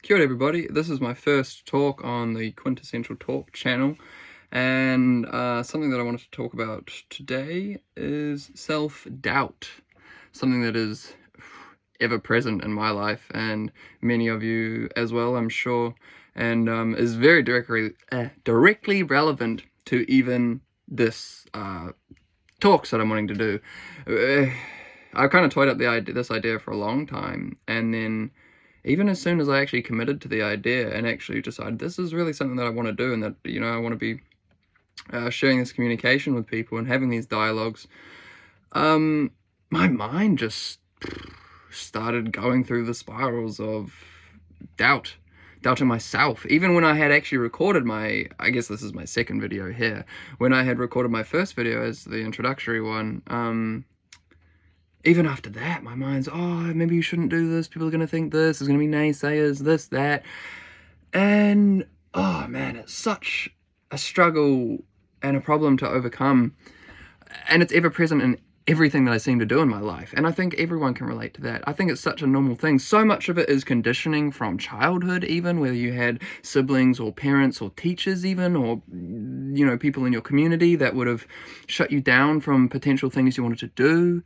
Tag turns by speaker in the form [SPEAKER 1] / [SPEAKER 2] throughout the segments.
[SPEAKER 1] Kia ora everybody, this is my first talk on the Quintessential Talk channel, and something that I wanted to talk about today is self-doubt, something that is ever present in my life and many of you as well, I'm sure, and is very directly relevant to even this talks that I'm wanting to do. I kind of toyed up this idea for a long time, and then even as soon as I actually committed to the idea and actually decided this is really something that I want to do, and that, you know, I want to be sharing this communication with people and having these dialogues, my mind just started going through the spirals of doubting myself. Even when I had actually recorded I guess this is my second video here, when I had recorded my first video as the introductory one, even after that, my mind's, oh, maybe you shouldn't do this, people are going to think this, there's going to be naysayers, this, that, and, oh man, it's such a struggle and a problem to overcome, and it's ever present in everything that I seem to do in my life, and I think everyone can relate to that. I think it's such a normal thing. So much of it is conditioning from childhood, even, whether you had siblings or parents or teachers even, or, you know, people in your community that would have shut you down from potential things you wanted to do.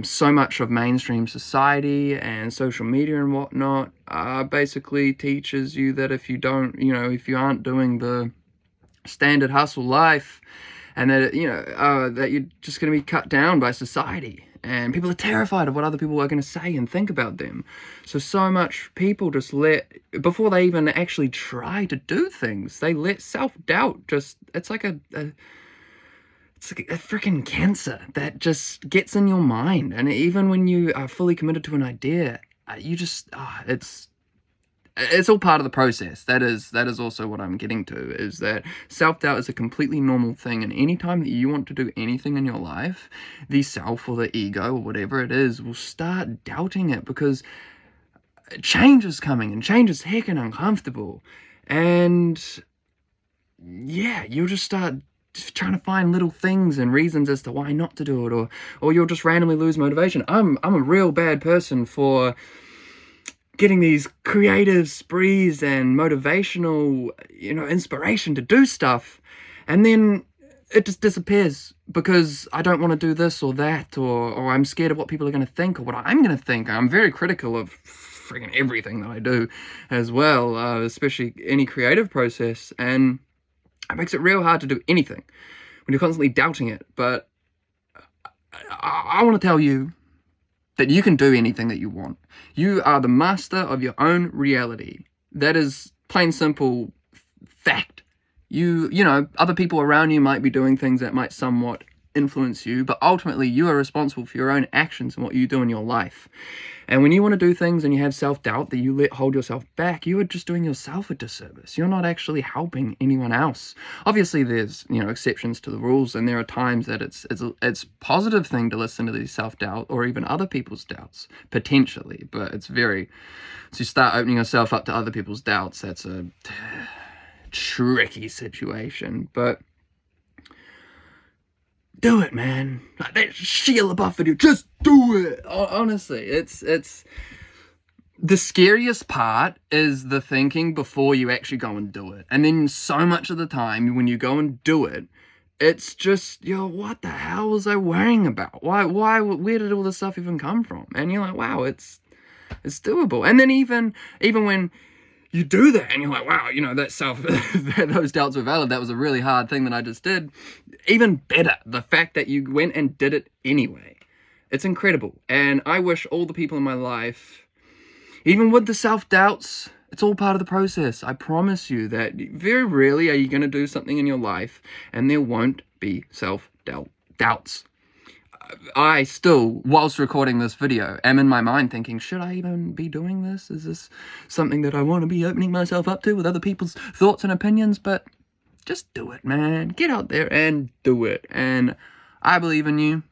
[SPEAKER 1] So much of mainstream society and social media and whatnot basically teaches you that if you don't, you know, if you aren't doing the standard hustle life, and that, you know, that you're just going to be cut down by society, and people are terrified of what other people are going to say and think about them. So much people just before they even actually try to do things, they let self-doubt it's like a freaking cancer that just gets in your mind. And even when you are fully committed to an idea, you just, it's all part of the process. That is also what I'm getting to, is that self-doubt is a completely normal thing. And anytime that you want to do anything in your life, the self or the ego or whatever it is will start doubting it, because change is coming, and change is heckin' uncomfortable. And yeah, you'll just start trying to find little things and reasons as to why not to do it, or you'll just randomly lose motivation. I'm a real bad person for getting these creative sprees and motivational, you know, inspiration to do stuff, and then it just disappears because I don't want to do this or that, or I'm scared of what people are going to think, or what I'm going to think. I'm very critical of freaking everything that I do as well, especially any creative process, and it makes it real hard to do anything when you're constantly doubting it. But I want to tell you that you can do anything that you want. You are the master of your own reality. That is plain simple fact. You know, other people around you might be doing things that might somewhat influence you, but ultimately you are responsible for your own actions and what you do in your life. And when you want to do things and you have self-doubt that you hold yourself back, you are just doing yourself a disservice. You're not actually helping anyone else. Obviously there's, you know, exceptions to the rules, and there are times that it's a positive thing to listen to these self-doubt or even other people's doubts, potentially, but it's very, to start opening yourself up to other people's doubts, that's a tricky situation. But do it, man. Like that Shia LaBeouf video, just do it. Honestly, it's the scariest part is the thinking before you actually go and do it. And then so much of the time when you go and do it, it's just, yo, what the hell was I worrying about? Where did all this stuff even come from? And you're like, wow, it's doable. And then even when you do that and you're like, wow, you know, those doubts were valid, that was a really hard thing that I just did. Even better, the fact that you went and did it anyway. It's incredible. And I wish all the people in my life, even with the self-doubts, it's all part of the process. I promise you that very rarely are you going to do something in your life and there won't be self-doubts. I still, whilst recording this video, am in my mind thinking, should I even be doing this? Is this something that I want to be opening myself up to with other people's thoughts and opinions? But just do it, man. Get out there and do it. And I believe in you.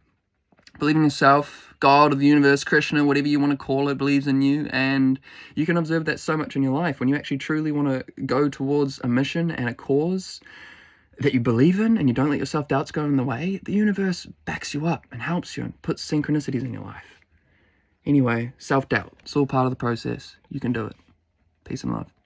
[SPEAKER 1] Believe in yourself. God or the universe, Krishna, whatever you want to call it, believes in you. And you can observe that so much in your life. When you actually truly want to go towards a mission and a cause that you believe in, and you don't let your self-doubts go in the way, the universe backs you up and helps you and puts synchronicities in your life. Anyway, self-doubt, it's all part of the process. You can do it. Peace and love.